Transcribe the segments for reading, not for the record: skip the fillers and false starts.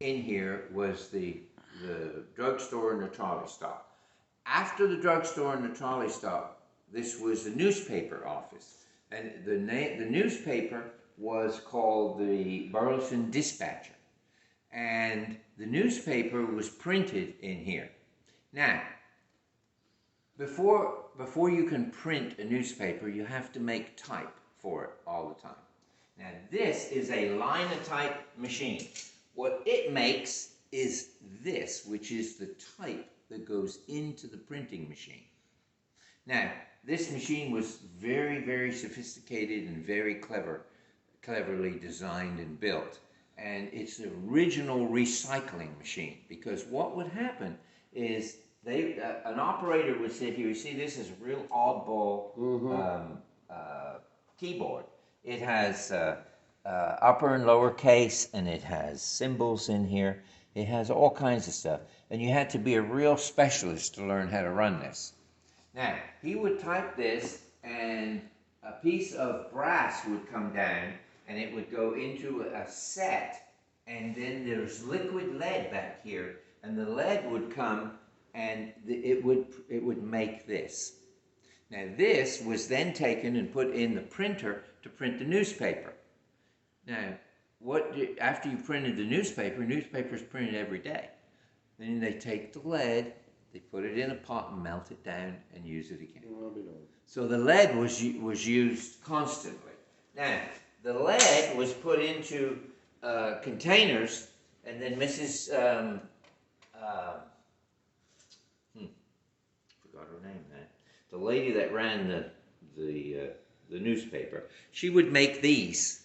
in here was the drugstore and the trolley stop. After the drugstore and the trolley stop, this was the newspaper office, and the newspaper was called the Burleson Dispatcher, and the newspaper was printed in here. Now, before you can print a newspaper, you have to make type for it all the time. Now, this is a Linotype machine. What it makes is this, which is the type that goes into the printing machine. Now, this machine was very, very sophisticated and very cleverly designed and built. And it's the original recycling machine, because what would happen is an operator would sit here. You see, this is a real oddball keyboard. It has upper and lower case, and it has symbols in here. It has all kinds of stuff. And you had to be a real specialist to learn how to run this. Now, he would type this, and a piece of brass would come down, and it would go into a set, and then there's liquid lead back here, and the lead would come, and it would make this. Now, this was then taken and put in the printer to print the newspaper. Now, after you printed the newspaper's printed every day. Then they take the lead, they put it in a pot and melt it down and use it again. So the lead was used constantly. Now, the lead was put into containers, and then Mrs. Forgot her name now. The lady that ran the newspaper, she would make these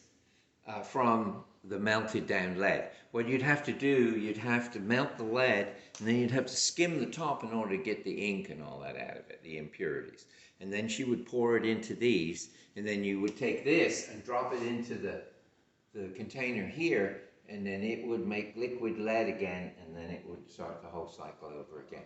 from the melted down lead. What you'd have to do, you'd have to melt the lead, and then you'd have to skim the top in order to get the ink and all that out of it, the impurities. And then she would pour it into these, and then you would take this and drop it into the container here, and then it would make liquid lead again, and then it would start the whole cycle over again.